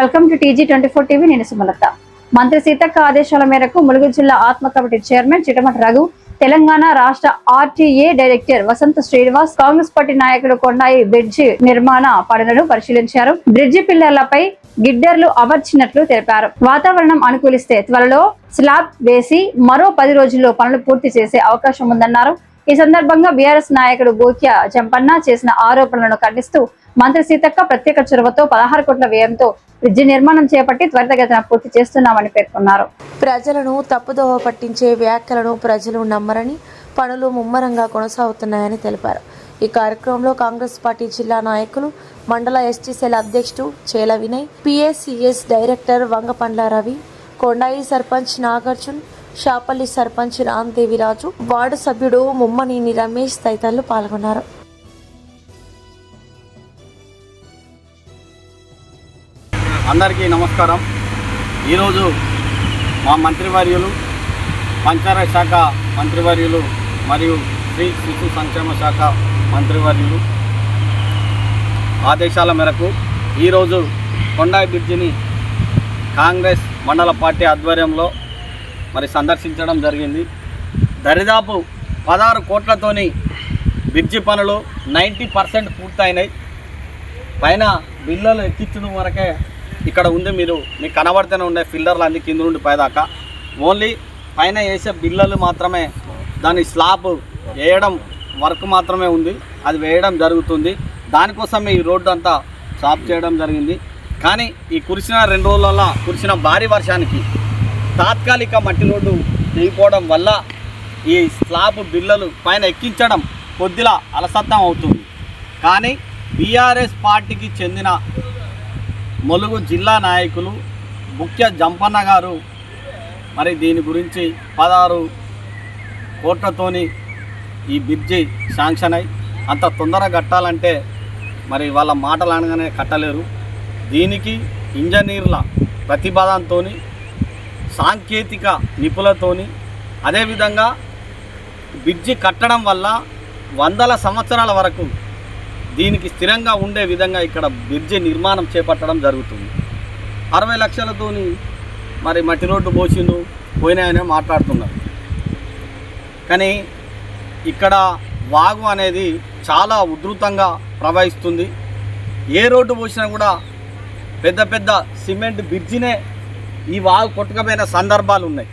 Welcome to TG24 TV. నేను సుమలత. మంత్రి సీతక్క ఆదేశాల మేరకు ములుగు జిల్లా ఆత్మ కమిటీ చైర్మన్ చిటమట రఘు, తెలంగాణ రాష్ట్ర RTA డైరెక్టర్ వసంత శ్రీనివాస్, కాంగ్రెస్ పార్టీ నాయకులు కొండాయి బ్రిడ్జి నిర్మాణ పనులను పరిశీలించారు. బ్రిడ్జి పిల్లర్లపై గిడ్డర్లు అమర్చినట్లు తెలిపారు. వాతావరణం అనుకూలిస్తే త్వరలో స్లాబ్ వేసి మరో 10 రోజుల్లో పనులు పూర్తి చేసే అవకాశం ఉందన్నారు. ఈ సందర్భంగా బీఆర్ఎస్ నాయకుడు గోక్య జంపన్న చేసిన ఆరోపణలను ఖండిస్తూ మంత్రి సీతక్క ప్రత్యేక చొరవతో 16 కోట్ల వ్యయంతో బ్రిడ్జి నిర్మాణం చేపట్టి త్వరితగతిన పూర్తి చేస్తున్నామని పేర్కొన్నారు. ప్రజలను తప్పుదోవ పట్టించే వ్యాఖ్యలను ప్రజలు నమ్మరని, పనులు ముమ్మరంగా కొనసాగుతున్నాయని తెలిపారు. ఈ కార్యక్రమంలో కాంగ్రెస్ పార్టీ జిల్లా నాయకులు, మండల ఎస్టీ సెల్ అధ్యక్షుడు చేల Vinay, PACS director వంగపండ్ల Ravi, కొండాయి sarpanch Nagarjun, Shapalli sarpanch రాందేవిరాజు, ward సభ్యుడు ముమ్మనేని రమేష్ తదితరులు పాల్గొన్నారు. అందరికీ నమస్కారం. ఈరోజు మా మంత్రివర్యులు, పంచాయత్ శాఖ మంత్రివర్యులు మరియు శ్రీ శిశు సంక్షేమ శాఖ మంత్రివర్యులు ఆదేశాల మేరకు ఈరోజు కొండాయి బ్రిడ్జిని కాంగ్రెస్ మండల పార్టీ ఆధ్వర్యంలో సందర్శించడం జరిగింది. దరిదాపు 16 కోట్లతోని బ్రిడ్జి పనులు 90% పూర్తయినాయి. పైన బిల్లలు ఎక్కించడం వరకే ఇక్కడ ఉంది. మీకు కనబడుతూనే ఉండే ఫిల్లర్లు అన్ని కింద నుండి పైదాకా ఓన్లీ పైన వేసే బిల్లలు మాత్రమే, దాని స్లాబ్ వేయడం వర్క్ మాత్రమే ఉంది. అది వేయడం జరుగుతుంది. దానికోసమే ఈ రోడ్డు అంతా సాఫ్ చేయడం జరిగింది. కానీ ఈ కురిసిన 2 రోజులలో కురిసిన భారీ వర్షానికి తాత్కాలిక మట్టి రోడ్డు వేయిపోవడం వల్ల ఈ స్లాబ్ బిల్లలు పైన ఎక్కించడం కొద్దిగా అలసత్వం అవుతుంది. కానీ బీఆర్ఎస్ పార్టీకి చెందిన ములుగు జిల్లా నాయకులు గోక్య జంపన్న గారు దీని గురించి 16 కోట్లతోని ఈ బ్రిడ్జి శాంక్షన్ అయి అంత తొందరగా కట్టాలంటే వాళ్ళ మాటలు అనగానే కట్టలేరు. దీనికి ఇంజనీర్ల ప్రతిపాదనతో, సాంకేతిక నిపుణులతోని, అదేవిధంగా బ్రిడ్జి కట్టడం వల్ల 100 సంవత్సరాల వరకు దీనికి స్థిరంగా ఉండే విధంగా ఇక్కడ బ్రిడ్జి నిర్మాణం చేపట్టడం జరుగుతుంది. 60 లక్షలతోని మట్టి రోడ్డు పోయినాయని మాట్లాడుతున్నారు. కానీ ఇక్కడ వాగు అనేది చాలా ఉధృతంగా ప్రవహిస్తుంది. ఏ రోడ్డు పోసినా కూడా పెద్ద పెద్ద సిమెంట్ బ్రిడ్జినే ఈ వాగు కొట్టుకపోయిన సందర్భాలు ఉన్నాయి.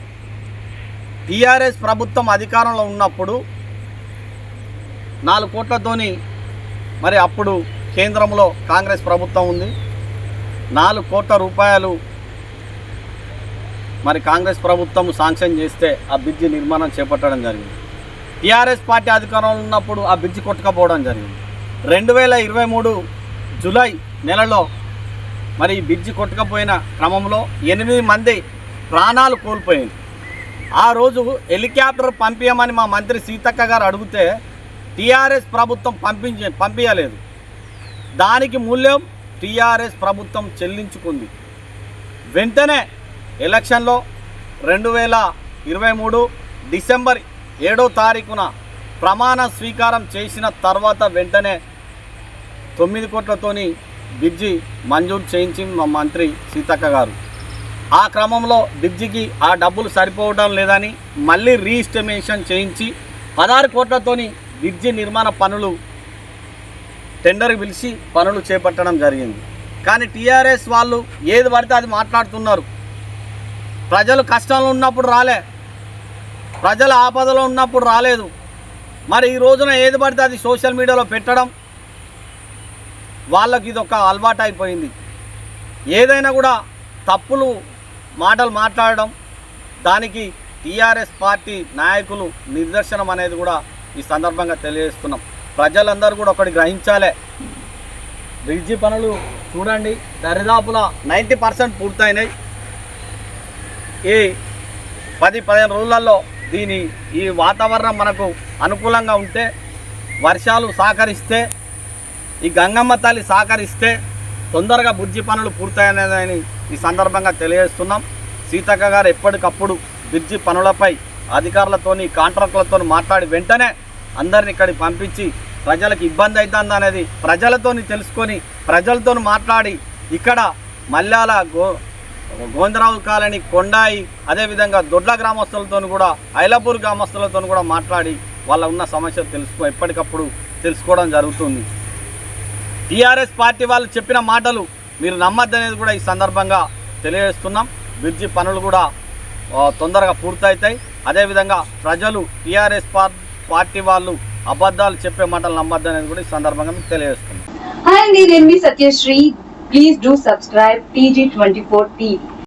టీఆర్ఎస్ ప్రభుత్వం అధికారంలో ఉన్నప్పుడు 4 కోట్లతోని అప్పుడు కేంద్రంలో కాంగ్రెస్ ప్రభుత్వం ఉంది. 4 కోట్ల రూపాయలు కాంగ్రెస్ ప్రభుత్వం శాంక్షన్ చేస్తే ఆ బ్రిడ్జి నిర్మాణం చేపట్టడం జరిగింది. టీఆర్ఎస్ పార్టీ అధికారంలో ఉన్నప్పుడు ఆ బ్రిడ్జి కొట్టుకపోవడం జరిగింది. 2023 జూలై నెలలో ఈ బ్రిడ్జి కొట్టుకపోయిన క్రమంలో 8 మంది ప్రాణాలు కోల్పోయింది. ఆ రోజు హెలికాప్టర్ పంపించమని మా మంత్రి సీతక్క గారు అడిగితే టీఆర్ఎస్ ప్రభుత్వం పంపించలేదు. దానికి మూల్యం టీఆర్ఎస్ ప్రభుత్వం చెల్లించుకుంది. వెంటనే ఎలక్షన్లో 2023 డిసెంబర్ 7వ తారీఖున ప్రమాణ స్వీకారం చేసిన తర్వాత వెంటనే 9 కోట్లతోని బ్రిడ్జి మంజూరు చేయించింది మా మంత్రి సీతక్క గారు. ఆ క్రమంలో బ్రిడ్జికి ఆ డబ్బులు సరిపోవడం లేదని మళ్ళీ రీఎస్టిమేషన్ చేయించి 16 కోట్లతోని బ్రిడ్జి నిర్మాణ పనులు టెండర్ పిలిచి పనులు చేపట్టడం జరిగింది. కానీ టీఆర్ఎస్ వాళ్ళు ఏది పడితే అది మాట్లాడుతున్నారు. ప్రజలు కష్టాలు ఉన్నప్పుడు రాలే, ప్రజల ఆపదలో ఉన్నప్పుడు రాలేదు. ఈ రోజున ఏది పడితే అది సోషల్ మీడియాలో పెట్టడం వాళ్ళకి ఇది ఒక అలవాటు అయిపోయింది. ఏదైనా కూడా తప్పులు మాటలు మాట్లాడడం, దానికి టీఆర్ఎస్ పార్టీ నాయకులు నిదర్శనం అనేది కూడా ఈ సందర్భంగా తెలియజేస్తున్నాం. ప్రజలందరూ కూడా ఒకటి గ్రహించాలి. బ్రిడ్జి పనులు చూడండి, దరిదాపులా 90% పూర్తయినాయి. ఈ 10-15 రోజులలో ఈ వాతావరణం మనకు అనుకూలంగా ఉంటే, వర్షాలు సహకరిస్తే, ఈ గంగమ్మ తల్లి సహకరిస్తే తొందరగా బ్రిడ్జి పనులు పూర్తయినదని ఈ సందర్భంగా తెలియజేస్తున్నాం. సీతక్క గారు ఎప్పటికప్పుడు బ్రిడ్జి పనులపై అధికారులతోని, కాంట్రాక్టులతో మాట్లాడి వెంటనే అందరిని ఇక్కడికి పంపించి ప్రజలకు ఇబ్బంది అవుతుంది అనేది ప్రజలతోని తెలుసుకొని ప్రజలతో మాట్లాడి ఇక్కడ మల్యాల గోవిందరావు కాలనీ, కొండాయి, అదేవిధంగా దొడ్ల గ్రామస్తులతో కూడా, ఐలాపూర్ గ్రామస్తులతో కూడా మాట్లాడి వాళ్ళ ఉన్న సమస్యలు ఎప్పటికప్పుడు తెలుసుకోవడం జరుగుతుంది. టీఆర్ఎస్ పార్టీ వాళ్ళు చెప్పిన మాటలు మీరు నమ్మద్దనేది కూడా ఈ సందర్భంగా తెలియజేస్తున్నాం. బ్రిడ్జి పనులు కూడా తొందరగా పూర్తవుతాయి. అదేవిధంగా ప్రజలు టీఆర్ఎస్ పార్టీ వాళ్ళు అబద్ధాలు చెప్పే మాటలు నమ్మద్దనేది కూడా ఈ సందర్భంగా మీకు తెలియజేస్తున్నాం. Hi, నేను మీ Satyasri. Please do subscribe TG24 TV.